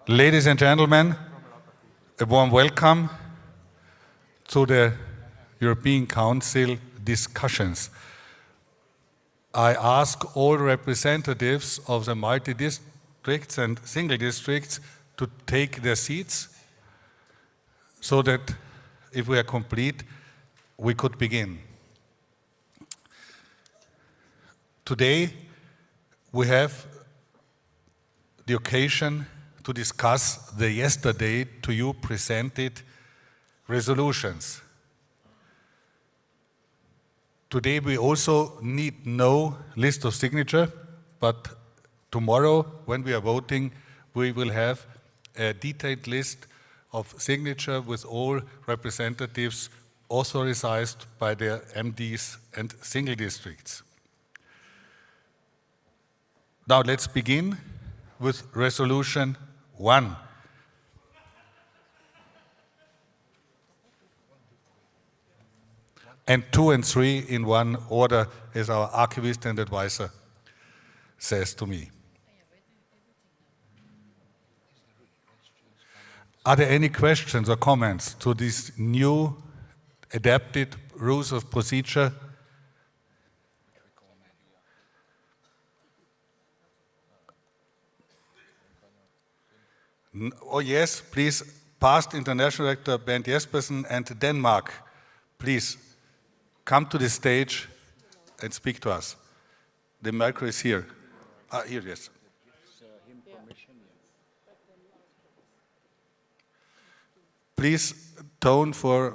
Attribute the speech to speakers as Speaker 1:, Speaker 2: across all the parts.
Speaker 1: Ladies and gentlemen, a warm welcome to the European Council discussions. I ask all representatives of the multi-districts and single districts to take their seats so that if we are complete, we could begin. Today, we have the occasion to discuss the yesterday to you presented resolutions. Today we also need no list of signature, but tomorrow when we are voting, we will have a detailed list of signature with all representatives authorized by their MDs and single districts. Now let's begin with resolution 1. And 2 and 3 in one order, as our archivist and advisor says to me. Are there any questions or comments to these new adapted rules of procedure? Oh yes, please, past International Director Bernd Jespersen and Denmark, please come to the stage and speak to us. The micro is here. Here, yes. Please tone for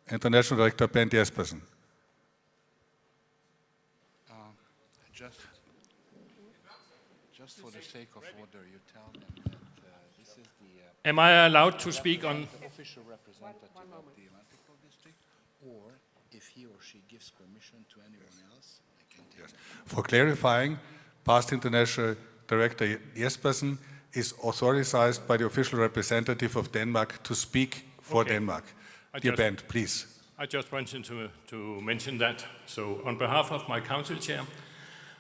Speaker 1: International Director Bernd Jespersen.
Speaker 2: Just for the sake of order, you tell them that this is the...
Speaker 3: Am I allowed to speak on...
Speaker 2: official representative of the electoral district, or if he or she gives permission to anyone else, I can take it.
Speaker 1: For clarifying, past International Director Jespersen is authorized by the official representative of Denmark to speak for Denmark. Dear Bernd, please.
Speaker 3: I just wanted to mention that. So on behalf of my council chair,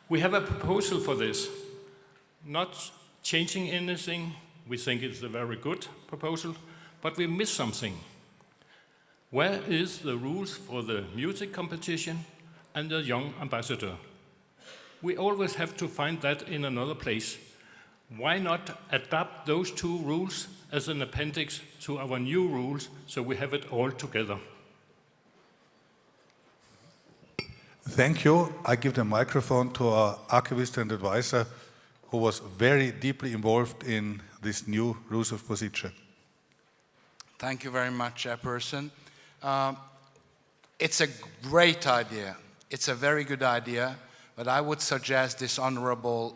Speaker 3: we have a proposal for this. Not changing anything, we think it's a very good proposal, but we miss something. Where is the rules for the music competition and the young ambassador? We always have to find that in another place. Why not adapt those two rules as an appendix to our new rules so we have it all together?
Speaker 1: Thank you. I give the microphone to our archivist and advisor who was very deeply involved in this new rules of procedure.
Speaker 2: Thank you very much, Chairperson. It's a great idea. It's a very good idea, but I would suggest this honorable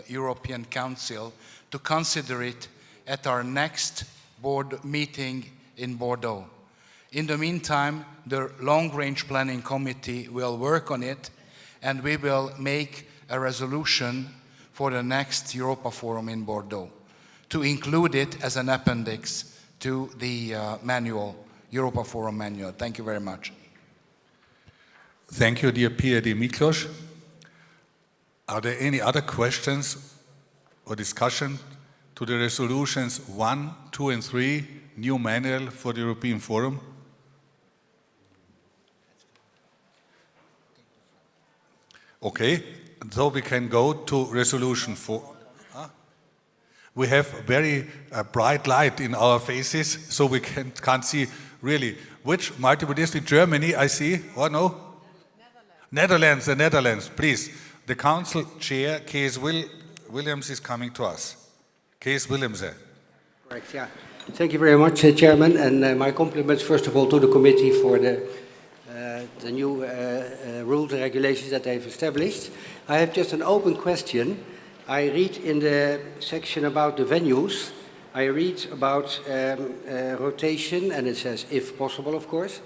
Speaker 2: European Council to consider it at our next board meeting in Bordeaux. In the meantime, the long-range planning committee will work on it, and we will make a resolution for the next Europa Forum in Bordeaux to include it as an appendix to the manual, Europa Forum manual. Thank you very much.
Speaker 1: Thank you, dear PID Miklos. Are there any other questions or discussion to the resolutions 1, 2 and 3, new manual for the European Forum? Okay, so we can go to resolution 4. We have very bright light in our faces, so we can't see really which multiple district. Germany, I see. Oh no? Netherlands, the Netherlands, please. The council chair, Kees Williams, is coming to us. Kees Williams.
Speaker 4: Correct, yeah. Thank you very much, Chairman, and my compliments first of all to the committee for the new rules and regulations that they've established. I have just an open question. I read in the section about the venues, I read about rotation, and it says if possible, of course.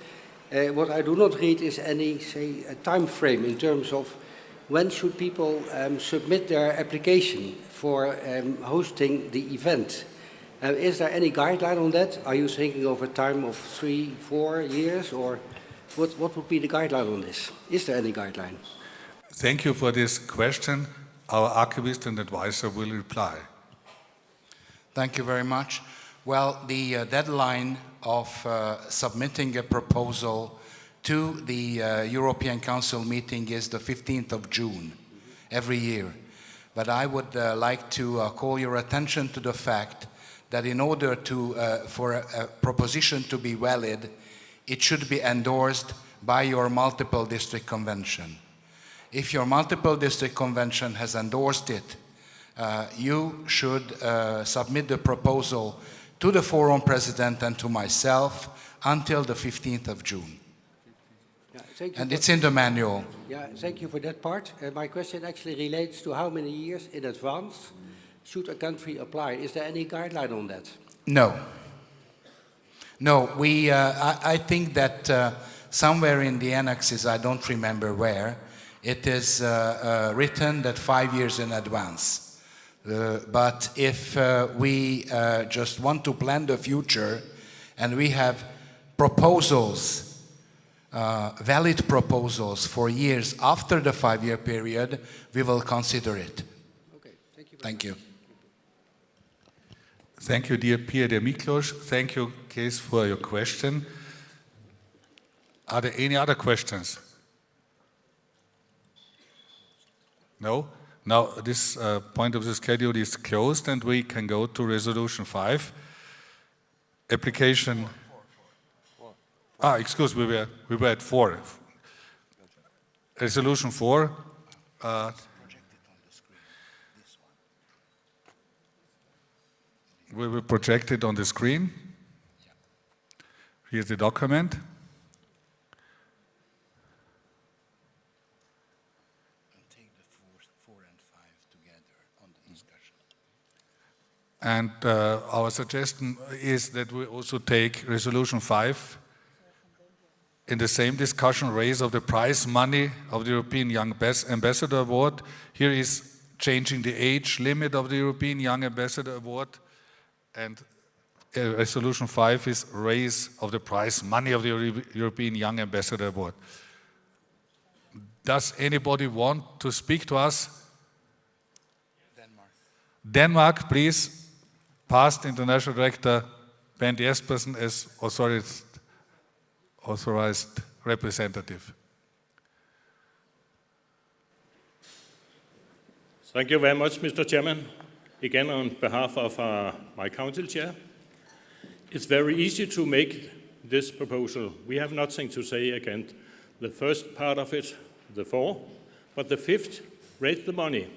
Speaker 4: What I do not read is any, say, a time frame in terms of when should people submit their application for hosting the event. Is there any guideline on that? Are you thinking of a time of 3-4 years, or what would be the guideline on this? Is there any guideline?
Speaker 1: Thank you for this question. Our archivist and advisor will reply.
Speaker 2: Thank you very much. Well, the deadline of submitting a proposal to the European Council meeting is the 15th of June every year. But I would like to call your attention to the fact that in order for a proposition to be valid, it should be endorsed by your multiple district convention. If your multiple district convention has endorsed it, you should submit the proposal to the forum president and to myself until the 15th of June.
Speaker 4: Yeah,
Speaker 2: and it's in the manual.
Speaker 4: Yeah, thank you for that part. My question actually relates to how many years in advance should a country apply? Is there any guideline on that?
Speaker 2: No. No, I think that somewhere in the annexes, I don't remember where, it is written that 5 years in advance. But if we just want to plan the future and we have proposals, valid proposals for years after the 5-year period, we will consider it.
Speaker 4: Okay, thank you.
Speaker 2: Thank you.
Speaker 1: Thank you, dear PID Miklos. Thank you, Kees, for your question. Are there any other questions? No? Now, this point of the schedule is closed and we can go to resolution 5. Application... excuse me, we were at 4. Resolution 4. We will project it on the screen. Here's the document.
Speaker 2: Take the 4 and 5 together on the discussion.
Speaker 1: And our suggestion is that we also take resolution 5 in the same discussion, raise of the prize money of the European Young Ambassador Award. Here is changing the age limit of the European Young Ambassador Award. And resolution 5 is raise of the prize money of the European Young Ambassador Award. Does anybody want to speak to us?
Speaker 2: Denmark.
Speaker 1: Denmark, please. Past International Director Ben Jespersen as authorized representative.
Speaker 3: Thank you very much, Mr. Chairman. Again, on behalf of my council chair, it's very easy to make this proposal. We have nothing to say against the first part of it, the 4, but the 5th, raise the money.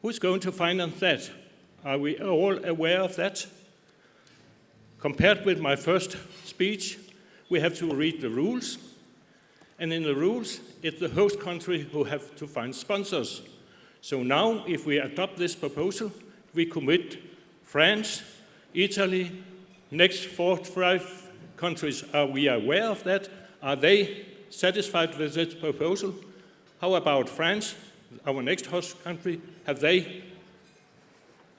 Speaker 3: Who's going to finance that? Are we all aware of that? Compared with my first speech, we have to read the rules, and in the rules, it's the host country who have to find sponsors. So now, if we adopt this proposal, we commit France, Italy, next 4 to 5 countries. Are we aware of that? Are they satisfied with this proposal? How about France, our next host country? Have they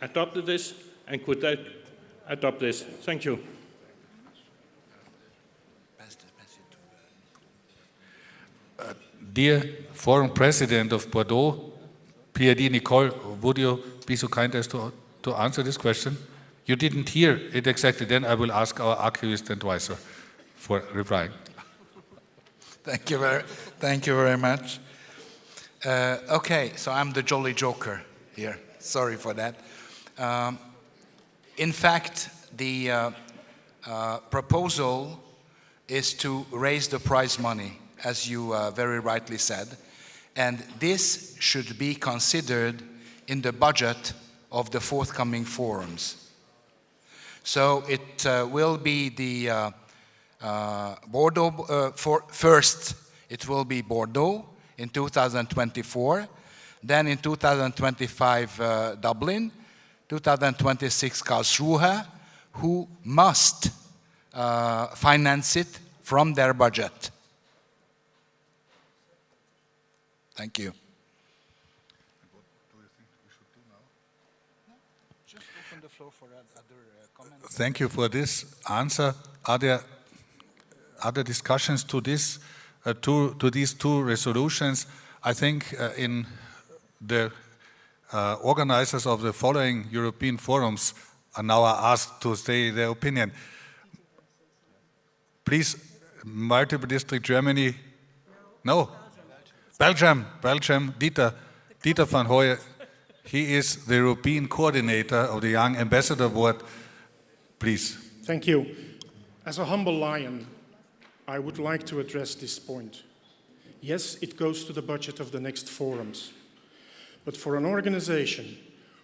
Speaker 3: adopted this, and could they adopt this? Thank you.
Speaker 1: Dear Foreign President of Bordeaux, PID Nicole, would you be so kind as to answer this question? You didn't hear it exactly, then I will ask our archivist advisor for replying.
Speaker 2: Thank you very much. Okay, so I'm the jolly joker here. Sorry for that. In fact, the proposal is to raise the prize money, as you very rightly said, and this should be considered in the budget of the forthcoming forums. So it will be the Bordeaux, first it will be Bordeaux in 2024, then in 2025 Dublin, 2026 Karlsruhe, who must finance it from their budget. Thank you.
Speaker 1: What do you think we should do now?
Speaker 2: Just open the floor for other comments.
Speaker 1: Thank you for this answer. Are there other discussions to this, to these 2 resolutions? I think in the organizers of the following European forums now are asked to say their opinion. Please, multiple district Germany. No. Belgium, Dieter van Hooyen. He is the European coordinator of the Young Ambassador Board. Please.
Speaker 5: Thank you. As a humble lion, I would like to address this point. Yes, it goes to the budget of the next forums. But for an organization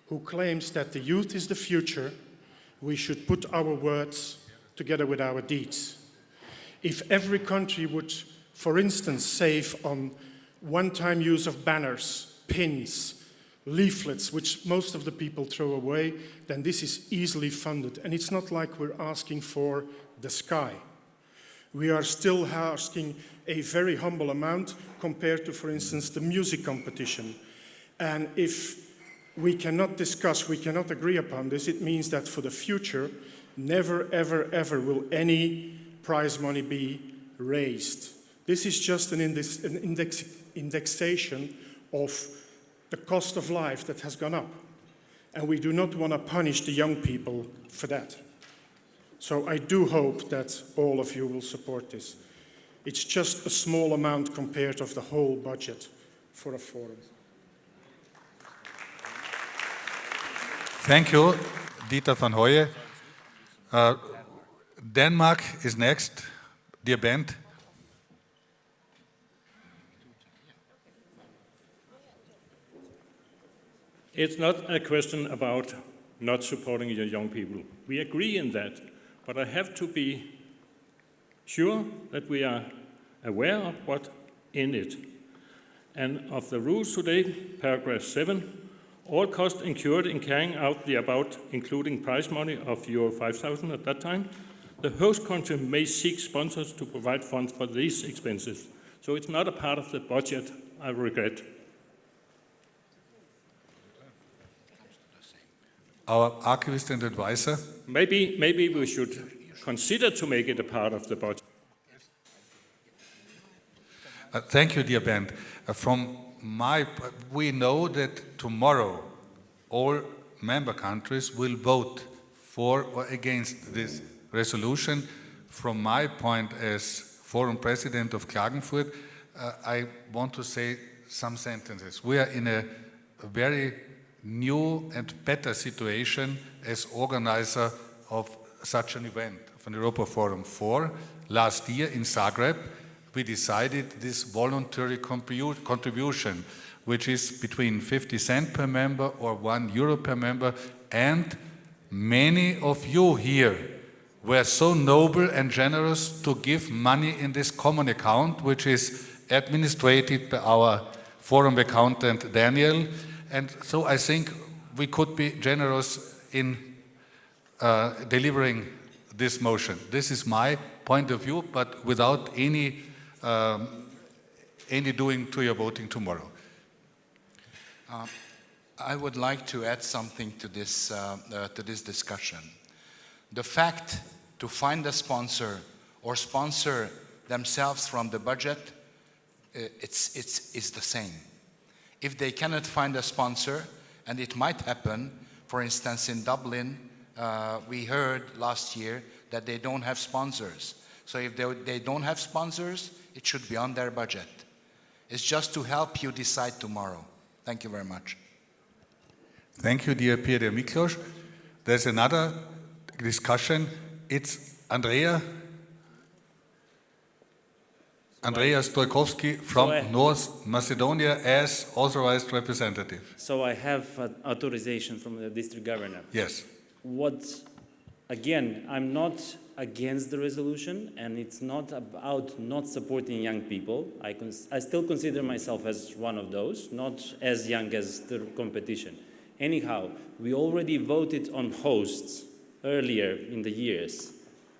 Speaker 5: who claims that the youth is the future, we should put our words together with our deeds. If every country would, for instance, save on one-time use of banners, pins, leaflets, which most of the people throw away, then this is easily funded. And it's not like we're asking for the sky. We are still asking a very humble amount compared to, for instance, the music competition. And if we cannot discuss, we cannot agree upon this, it means that for the future, never, ever, ever will any prize money be raised. This is just an indexation of the cost of life that has gone up. And we do not want to punish the young people for that. So I do hope that all of you will support this. It's just a small amount compared to the whole budget for a forum.
Speaker 1: Thank you, Dieter van Hooyen. Denmark is next. Dear Bent.
Speaker 3: It's not a question about not supporting your young people. We agree in that, but I have to be sure that we are aware of what's in it. And of the rules today, paragraph 7, all costs incurred in carrying out the above, including prize money of euro 5,000 at that time, the host country may seek sponsors to provide funds for these expenses. So it's not a part of the budget, I regret.
Speaker 1: Our archivist and advisor.
Speaker 3: Maybe we should consider to make it a part of the budget.
Speaker 1: Thank you, dear Bent. We know that tomorrow all member countries will vote for or against this resolution. From my point as forum president of Klagenfurt, I want to say some sentences. We are in a very new and better situation as organizer of such an event, of an Europa Forum 4. Last year in Zagreb, we decided this voluntary contribution, which is between 50 cents per member or €1 per member, and many of you here were so noble and generous to give money in this common account, which is administrated by our forum accountant, Daniel. And so I think we could be generous in delivering this motion. This is my point of view, but without any doing to your voting tomorrow.
Speaker 2: I would like to add something to this discussion. The fact to find a sponsor or sponsor themselves from the budget, it's the same. If they cannot find a sponsor, and it might happen, for instance, in Dublin, we heard last year that they don't have sponsors. So if they don't have sponsors, it should be on their budget. It's just to help you decide tomorrow. Thank you very much.
Speaker 1: Thank you, dear Peter Miklos. There's another discussion. It's Andrea Stojkovski from North Macedonia as authorized representative.
Speaker 6: So I have authorization from the district governor.
Speaker 1: Yes.
Speaker 6: Again, I'm not against the resolution, and it's not about not supporting young people. I still consider myself as one of those, not as young as the competition. Anyhow, we already voted on hosts earlier in the years,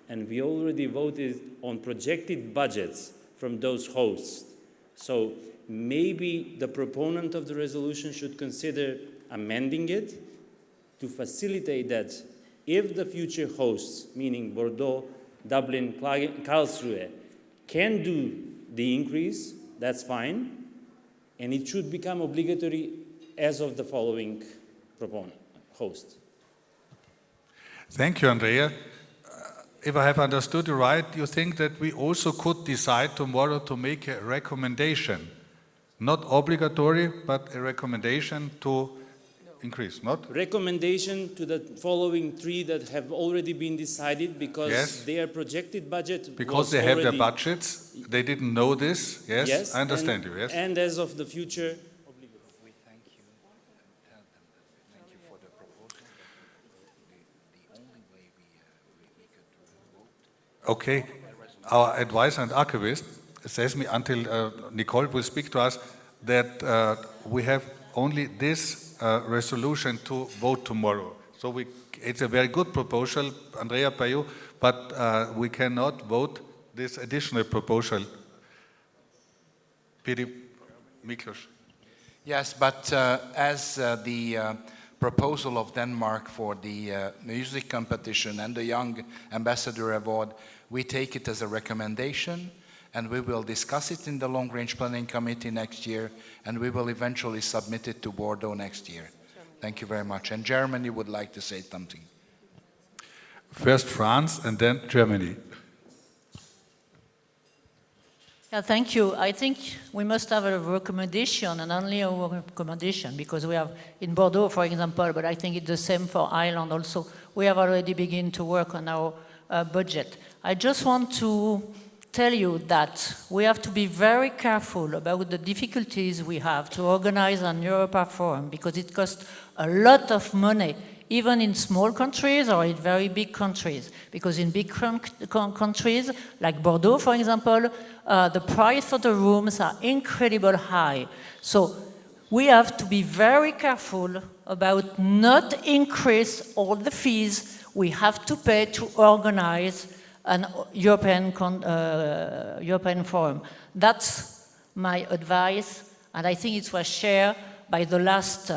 Speaker 6: and we already voted on projected budgets from those hosts. So maybe the proponent of the resolution should consider amending it to facilitate that if the future hosts, meaning Bordeaux, Dublin, Karlsruhe, can do the increase, that's fine, and it should become obligatory as of the following host.
Speaker 1: Thank you, Andrea. If I have understood you right, you think that we also could decide tomorrow to make a recommendation, not obligatory, but a recommendation to increase, not?
Speaker 6: Recommendation to the following three that have already been decided because
Speaker 1: Yes.
Speaker 6: their projected budget
Speaker 1: Because
Speaker 6: was
Speaker 1: they have their
Speaker 6: already-
Speaker 1: budgets, they didn't know this, yes?
Speaker 6: Yes,
Speaker 1: I understand
Speaker 6: and,
Speaker 1: you, yes?
Speaker 6: And as of the future,
Speaker 2: We thank you and tell them that thank you for the proposal. The only way we could vote.
Speaker 1: Okay, our advisor and archivist says me until Nicole will speak to us that we have only this resolution to vote tomorrow. So it's a very good proposal, Andrea, by you, but we cannot vote this additional proposal. PID Miklos.
Speaker 2: Yes, but as the proposal of Denmark for the music competition and the Young Ambassador Award, we take it as a recommendation, and we will discuss it in the Long Range Planning Committee next year, and we will eventually submit it to Bordeaux next year. Thank you very much. And Germany would like to say something.
Speaker 1: First France and then Germany.
Speaker 7: Yeah, thank you. I think we must have a recommendation and only a recommendation because we have in Bordeaux, for example, but I think it's the same for Ireland also. We have already begun to work on our budget. I just want to tell you that we have to be very careful about the difficulties we have to organize an Europa Forum because it costs a lot of money, even in small countries or in very big countries. Because in big countries, like Bordeaux, for example, the price for the rooms are incredibly high. So we have to be very careful about not increase all the fees we have to pay to organize an European Forum. That's my advice, and I think it was shared by the last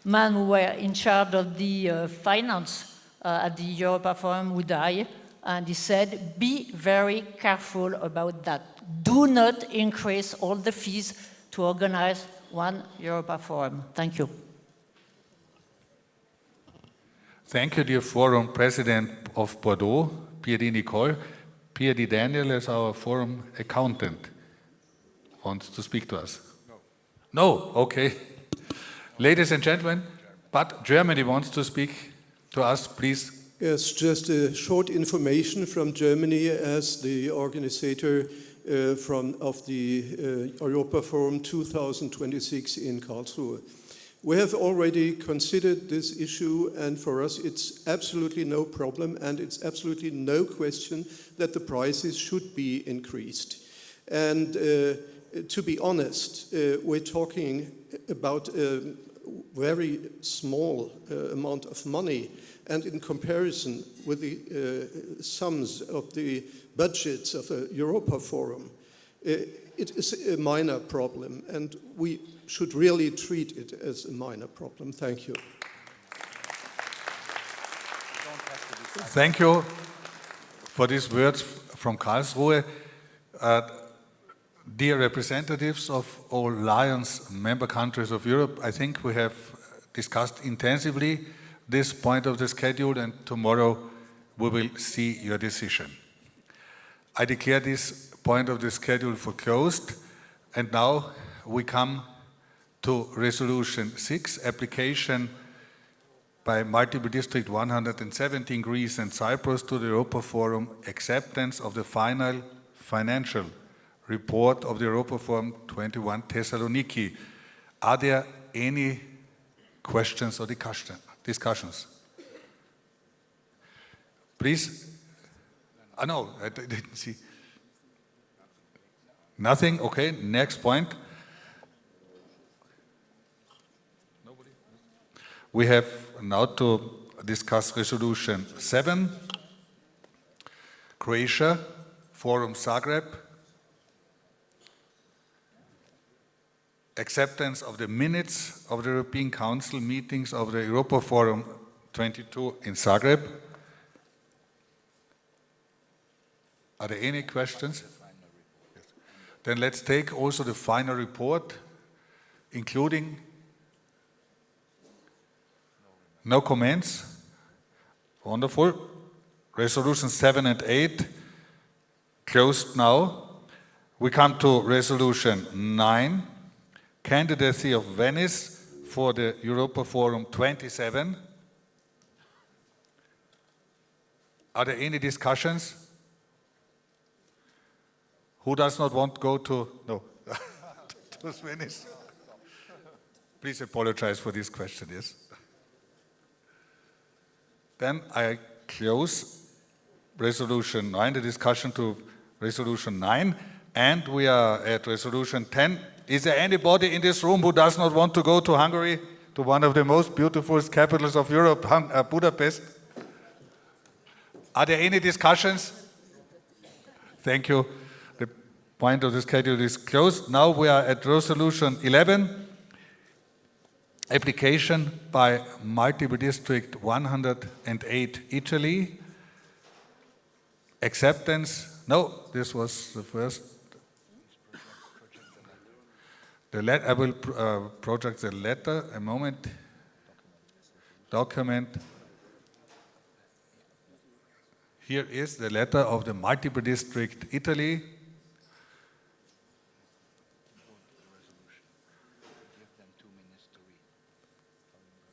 Speaker 7: man who were in charge of the finance at the Europa Forum, who died, and he said, be very careful about that. Do not increase all the fees to organize one Europa Forum. Thank you.
Speaker 1: Thank you, dear Forum President of Bordeaux, PID Nicole. PID Daniel is our Forum accountant. Wants to speak to us? No, okay. Ladies and gentlemen, but Germany wants to speak to us, please.
Speaker 8: Yes, just a short information from Germany as the organizer of the Europa Forum 2026 in Karlsruhe. We have already considered this issue, and for us it's absolutely no problem and it's absolutely no question that the prices should be increased. And to be honest, we're talking about a very small amount of money, and in comparison with the sums of the budgets of a Europa Forum, it is a minor problem, and we should really treat it as a minor problem. Thank you.
Speaker 1: Thank you for these words from Karlsruhe. Dear representatives of all Lions member countries of Europe, I think we have discussed intensively this point of the schedule, and tomorrow we will see your decision. I declare this point of the schedule for closed, and now we come to Resolution 6, application by Multiple District 117 Greece and Cyprus to the Europa Forum, acceptance of the final financial report of the Europa Forum 21 Thessaloniki. Are there any questions or discussions? Please. No, I didn't see. Nothing? Okay, next point. We have now to discuss Resolution 7, Croatia, Forum Zagreb, acceptance of the minutes of the European Council meetings of the Europa Forum 22 in Zagreb. Are there any questions? Yes. Then let's take also the final report, including no comments. Wonderful. Resolution 7 and 8 closed now. We come to resolution 9, candidacy of Venice for the Europa Forum 27. Are there any discussions? Who does not want to go to, no, to Venice? Please apologize for this question, yes. Then I close resolution 9, the discussion to resolution 9, and we are at resolution 10. Is there anybody in this room who does not want to go to Hungary, to one of the most beautiful capitals of Europe, Budapest? Are there any discussions? Thank you. The point of the schedule is closed. Now we are at resolution 11, application by multiple district 108 Italy. Acceptance. No, this was the first. I will project the letter. A moment. Document. Here is the letter of the multiple district Italy.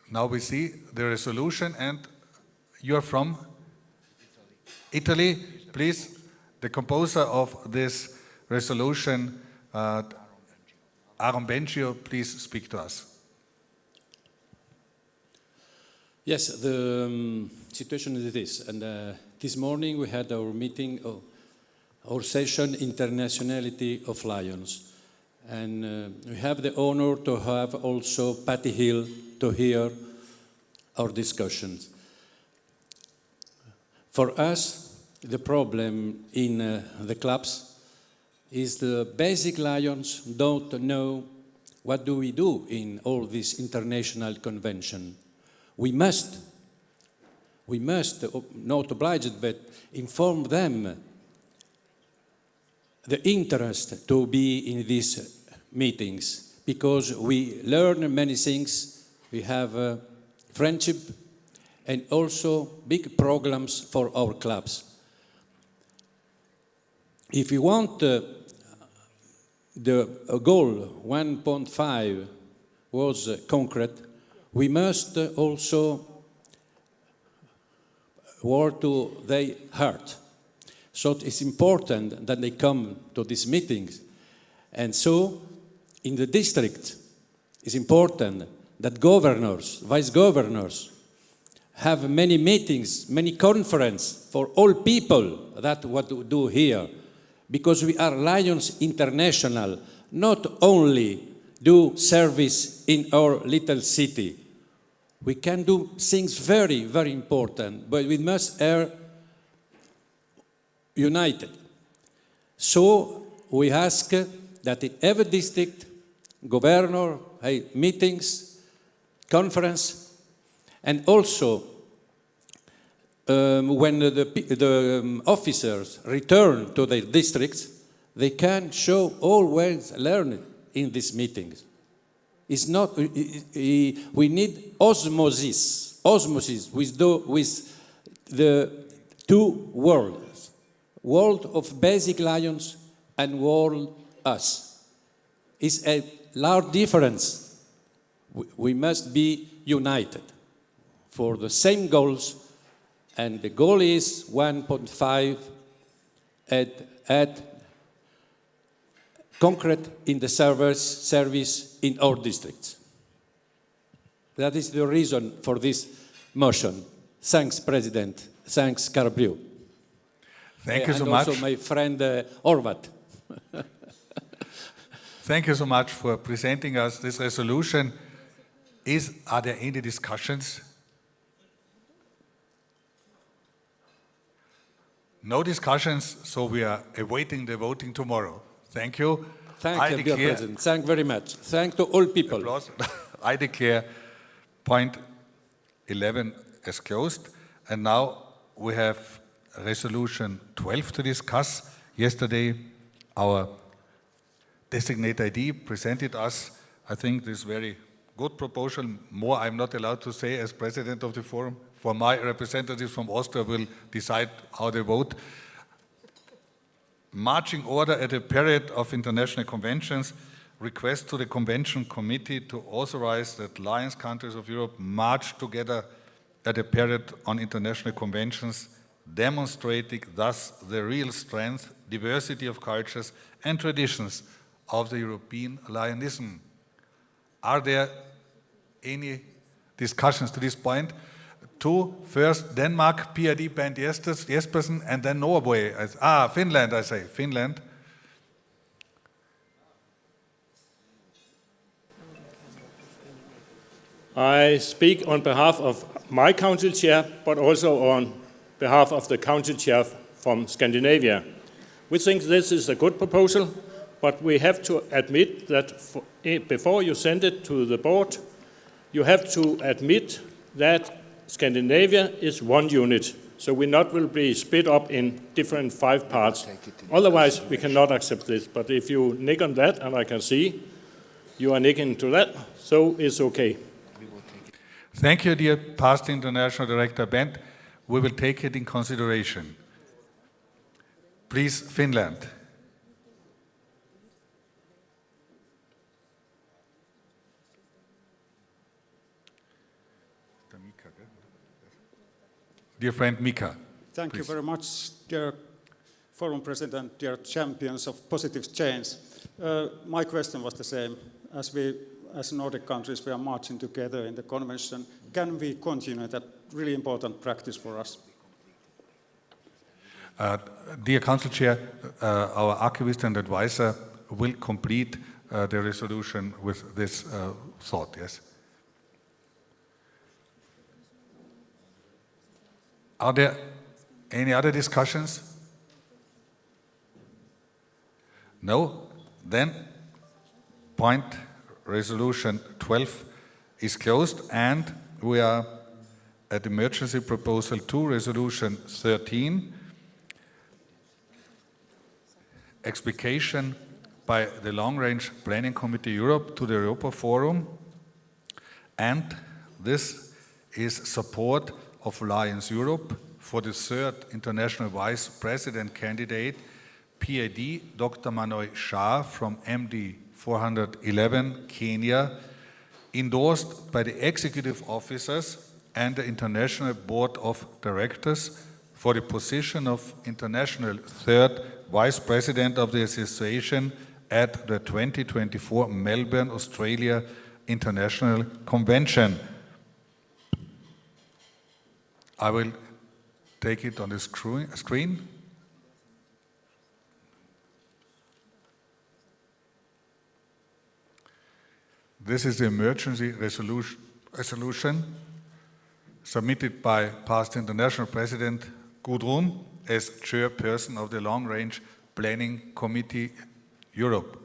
Speaker 1: Now we see the resolution, and you are from Italy. Please, the composer of this resolution, Aaron Benchio, please speak to us.
Speaker 9: Yes, the situation is this, and this morning we had our meeting, our session, Internationality of Lions, and we have the honor to have also Patty Hill to hear our discussions. For us, the problem in the clubs is the basic lions don't know what do we do in all this international convention. We must, not obliged, but inform them the interest to be in these meetings, because we learn many things, we have friendship, and also big programs for our clubs. If we want the goal 1.5 was concrete, we must also work to their heart. So it's important that they come to these meetings. And so in the district, it's important that governors, vice governors, have many meetings, many conferences for all people that what we do here. Because we are Lions International, not only do service in our little city. We can do things very, very important, but we must be united. So we ask that in every district, governor, meetings, conference, and also when the officers return to their districts, they can show always learned in these meetings. It's not, we need osmosis with the two worlds, world of basic lions and world us. It's a large difference. We must be united for the same goals, and the goal is 1.5 at concrete in the service in our districts. That is the reason for this motion. Thanks, President. Thanks, Carbriu.
Speaker 1: Thank you so much.
Speaker 9: And also my friend Orvat.
Speaker 1: Thank you so much for presenting us this resolution. Are there any discussions? No discussions, so we are awaiting the voting tomorrow. Thank you.
Speaker 9: Thank you, dear President. Thank you very much. Thank to all people.
Speaker 1: Applause. I declare point 11 as closed. And now we have resolution 12 to discuss. Yesterday, our designate ID presented us, I think, this very good proposal. More I'm not allowed to say as president of the forum. for my representatives from Austria will decide how they vote. Marching order at a period of international conventions, request to the Convention Committee to authorize that Alliance countries of Europe march together at a period on international conventions, demonstrating thus the real strength, diversity of cultures and traditions of the European allianceism. Are there any discussions to this point? First Denmark, PID band Jespersen, and then Norway. Finland, I say, Finland.
Speaker 3: I speak on behalf of my council chair, but also on behalf of the council chair from Scandinavia. We think this is a good proposal, but we have to admit that before you send it to the board, you have to admit that Scandinavia is one unit, so we not will be split up in different 5 parts. Otherwise, we cannot accept this. But if you nick on that, and I can see you are nicking to that, so it's okay.
Speaker 1: Thank you, dear past International Director Bent. We will take it in consideration. Please, Finland. Dear friend Mika.
Speaker 10: Thank you very much, dear Forum President, dear champions of positive change. My question was the same. As we, as Nordic countries, we are marching together in the convention. Can we continue that really important practice for us?
Speaker 1: Dear Council Chair, our archivist and advisor will complete the resolution with this thought, yes. Are there any other discussions? No? Then point resolution 12 is closed and we are at emergency proposal 2, resolution 13. Explication by the Long-Range Planning Committee Europe to the Europa Forum, and this is support of Alliance Europe for the 3rd International Vice President candidate, PID Dr. Manoj Shah from MD 411, Kenya, endorsed by the executive officers and the International Board of Directors for the position of International 3rd Vice President of the Association at the 2024 Melbourne, Australia International Convention. I will take it on the screen. This is the emergency resolution submitted by past International President Gudrun as Chairperson of the Long-Range Planning Committee Europe.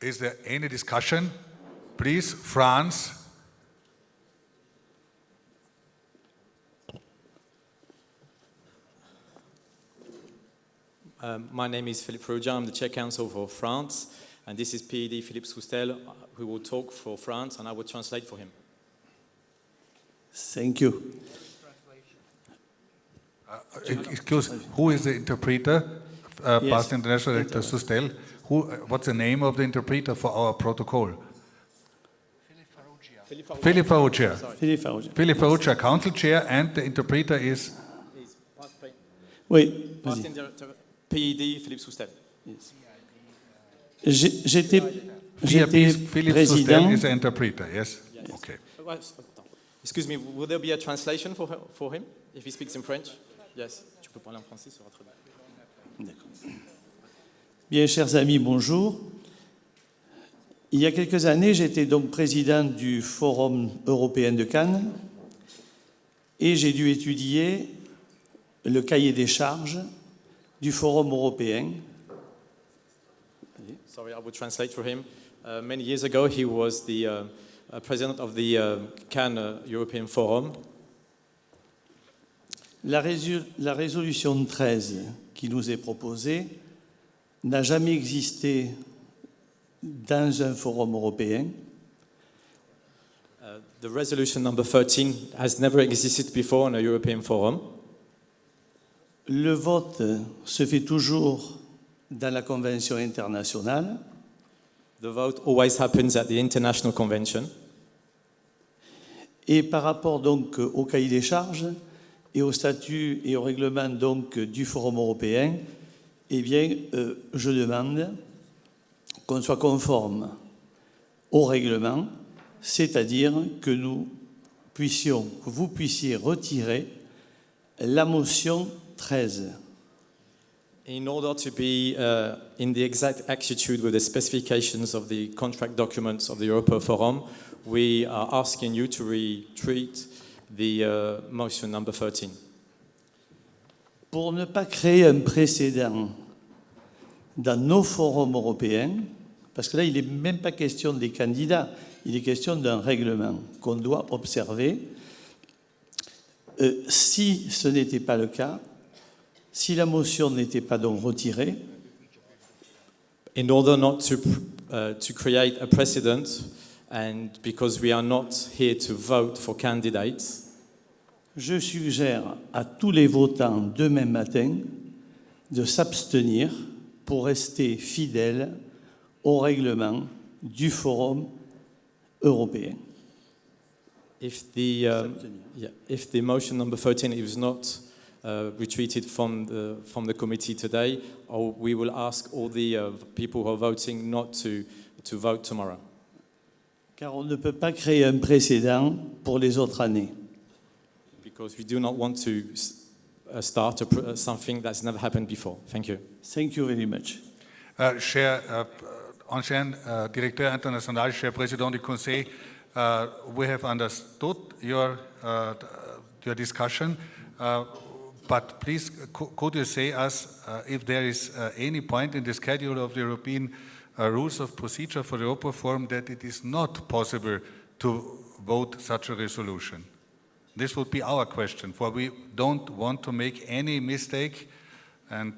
Speaker 1: Is there any discussion? Please, France.
Speaker 11: My name is Philippe Froja, I'm the Chair Council for France, and this is PID Philippe Soustel, who will talk for France, and I will translate for him.
Speaker 12: Thank you.
Speaker 1: Excuse, who is the interpreter?
Speaker 12: Yes.
Speaker 1: Past International Director Soustel. What's the name of the interpreter for our protocol? Philippe Farrugia. Philippe Farrugia, Council Chair, and the interpreter is?
Speaker 12: Oui,
Speaker 11: Past PID Philippe Soustel.
Speaker 12: yes. J'étais
Speaker 1: Philippe Soustel
Speaker 12: président.
Speaker 1: is the interpreter, yes?
Speaker 11: Yes.
Speaker 1: Okay.
Speaker 11: Excuse me, will there be a translation for him, if he speaks in French? Yes. Tu peux parler en français, ça sera très bien.
Speaker 12: D'accord. Bien, chers amis, bonjour. Il y a quelques années, j'étais donc président du Forum européen de Cannes et j'ai dû étudier le cahier des charges du Forum européen.
Speaker 11: Sorry, I will translate for him. Many years ago, he was the president of the Cannes European Forum.
Speaker 12: La résolution 13 qui nous est proposée n'a jamais existé dans un forum européen.
Speaker 11: The resolution number 13 has never existed before on a European forum.
Speaker 12: Le vote se fait toujours dans la Convention internationale.
Speaker 11: The vote always happens at the International Convention.
Speaker 12: Et par rapport donc au cahier des charges et au statut et au règlement donc du Forum européen, eh bien, je demande qu'on soit conforme au règlement, c'est-à-dire que vous puissiez retirer la motion 13.
Speaker 11: In order to be in the exact attitude with the specifications of the contract documents of the Europa Forum, we are asking you to retreat the motion number 13.
Speaker 12: Pour ne pas créer un précédent dans nos forums européens, parce que là, il n'est même pas question des candidats, il est question d'un règlement qu'on doit observer. Si ce n'était pas le cas, si la motion n'était pas donc retirée,
Speaker 11: in order not to create a precedent, and because we are not here to vote for candidates,
Speaker 12: je suggère à tous les votants demain matin de s'abstenir pour rester fidèles au règlement du Forum européen.
Speaker 11: If the motion number 13 is not retreated from the committee today, we will ask all the people who are voting not to vote tomorrow.
Speaker 12: Car on ne peut pas créer un précédent pour les autres années.
Speaker 11: Because we do not want to start something that's never happened before. Thank you.
Speaker 12: Thank you very much.
Speaker 1: Ancien directeur international, cher président du Conseil, we have understood your discussion, but please could you say us if there is any point in the schedule of the European rules of procedure for the Europa Forum that it is not possible to vote such a resolution? This would be our question, for we don't want to make any mistake. And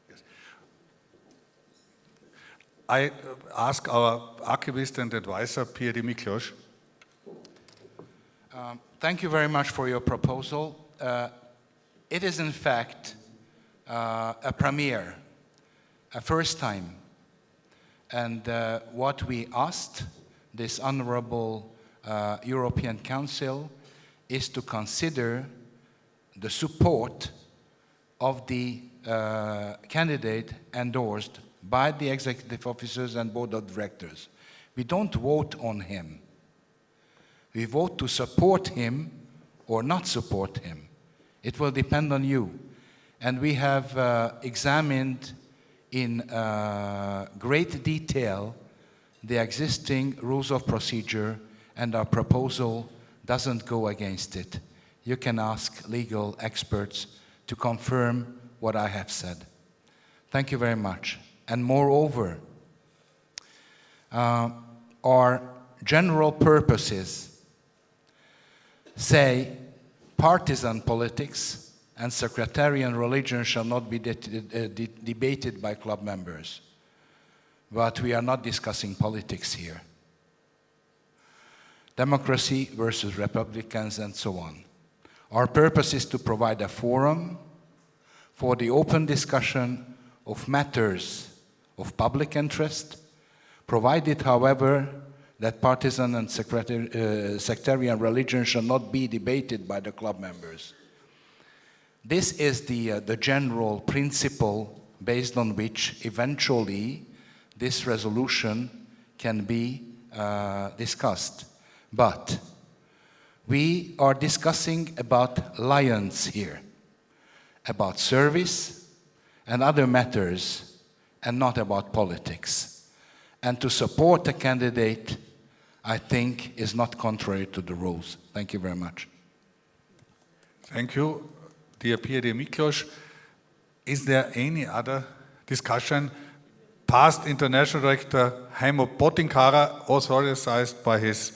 Speaker 1: yes. I ask our archivist and advisor, PID Miklos.
Speaker 2: Thank you very much for your proposal. It is in fact a premiere, a first time. And what we asked this honorable European Council is to consider the support of the candidate endorsed by the executive officers and board of directors. We don't vote on him. We vote to support him or not support him. It will depend on you. And we have examined in great detail the existing rules of procedure, and our proposal doesn't go against it. You can ask legal experts to confirm what I have said. Thank you very much. And moreover, our general purposes say partisan politics and sectarian religion shall not be debated by club members. But we are not discussing politics here. Democracy versus Republicans and so on. Our purpose is to provide a forum for the open discussion of matters of public interest, provided, however, that partisan and sectarian religion shall not be debated by the club members. This is the general principle based on which eventually this resolution can be discussed. But we are discussing about lions here, about service and other matters, and not about politics. And to support a candidate, I think, is not contrary to the rules. Thank you very much.
Speaker 1: Thank you, dear PID Miklos. Is there any other discussion? Past International Director Heimo Botinkara, authorized by his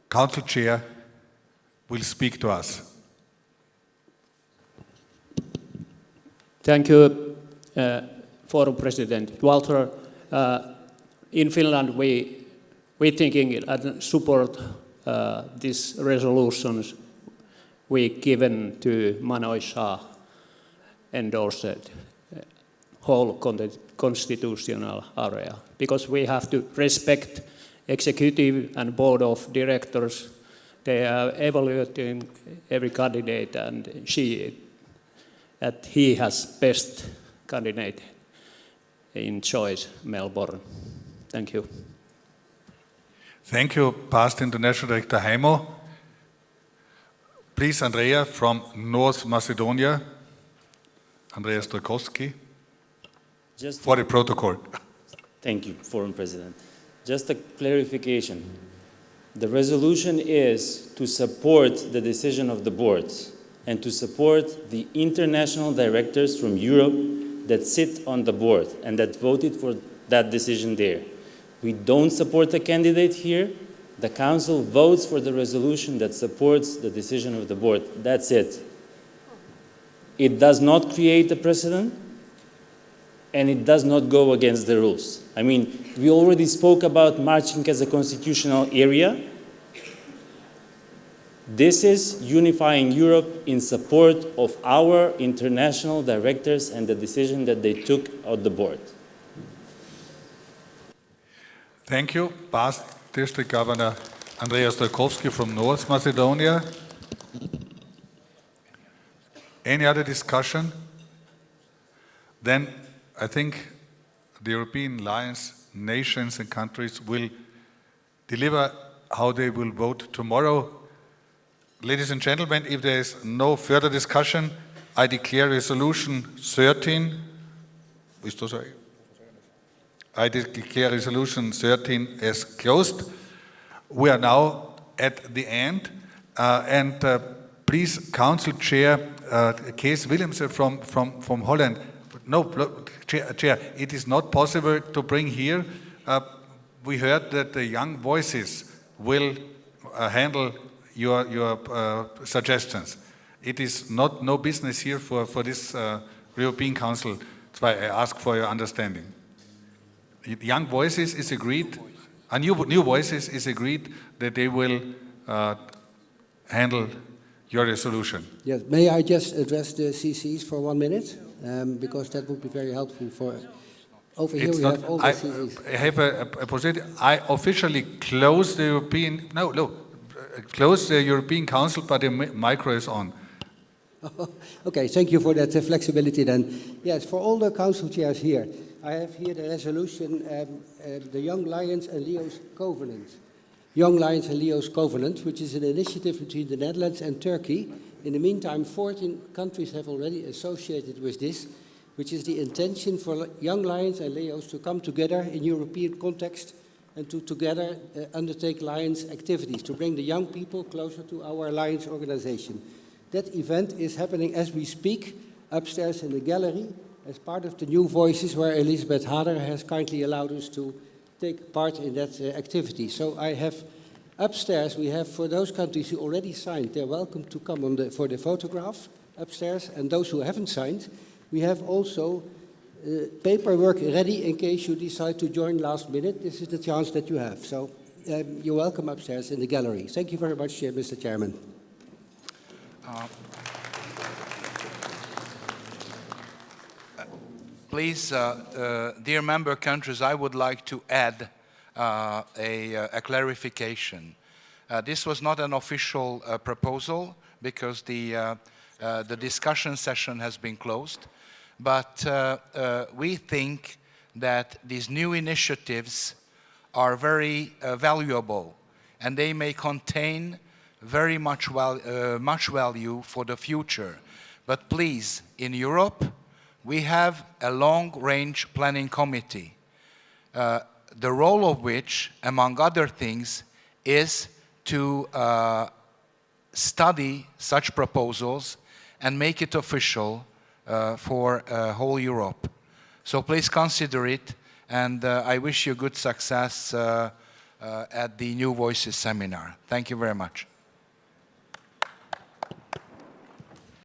Speaker 1: Council Chair, will speak to us.
Speaker 13: Thank you, Forum President Walter. in Finland, we thinking and support these resolutions we given to Manoisha endorsed whole constitutional area, because we have to respect executive and board of directors. They are evaluating every candidate, and he has best candidate in choice, Melbourne. Thank you.
Speaker 1: Thank you, past International Director Heimo. Please, Andrea from North Macedonia. Andrea Stojkowski. For the protocol.
Speaker 6: Thank you, Foreign President. Just a clarification. The resolution is to support the decision of the boards and to support the international directors from Europe that sit on the board and that voted for that decision there. We don't support a candidate here. The Council votes for the resolution that supports the decision of the board. That's it. It does not create a precedent, and it does not go against the rules. I mean, we already spoke about marching as a constitutional area. This is unifying Europe in support of our international directors and the decision that they took on the board.
Speaker 1: Thank you, past District Governor Andrea Stojkowski from North Macedonia. Any other discussion? Then I think the European alliance, nations and countries will deliver how they will vote tomorrow. Ladies and gentlemen, if there is no further discussion, I declare resolution 13. I declare resolution 13 as closed. We are now at the end, and please, Council Chair Kees Willemsen from Holland. No, Chair, it is not possible to bring here. We heard that the young voices will handle your suggestions. It is no business here for this European Council. That's why I ask for your understanding. Young Voices is agreed, New Voices is agreed that they will handle your resolution.
Speaker 4: Yes, may I just address the CCs for 1 minute? Because that would be very helpful for... Over here we have all the CCs.
Speaker 1: I have a position. I officially close the European... close the European Council, but the micro is on.
Speaker 4: Okay, thank you for that flexibility then. Yes, for all the council chairs here, I have here the resolution, the Young Lions and Leo's Covenant. Young Lions and Leo's Covenant, which is an initiative between the Netherlands and Turkey. In the meantime, 14 countries have already associated with this, which is the intention for Young Lions and Leo's to come together in European context and to together undertake Lions activities, to bring the young people closer to our Lions organization. That event is happening as we speak, upstairs in the gallery, as part of the New Voices, where Elisabeth Hader has kindly allowed us to take part in that activity. So I have upstairs, we have for those countries who already signed, they're welcome to come for the photograph upstairs, and those who haven't signed, we have also paperwork ready in case you decide to join last minute. This is the chance that you have. So you're welcome upstairs in the gallery. Thank you very much, Mr. Chairman.
Speaker 2: Please, dear member countries, I would like to add a clarification. This was not an official proposal because the discussion session has been closed, but we think that these new initiatives are very valuable, and they may contain very much value for the future. But please, in Europe, we have a long-range planning committee, the role of which, among other things, is to study such proposals and make it official for whole Europe. So please consider it, and I wish you good success at the New Voices seminar. Thank you very much.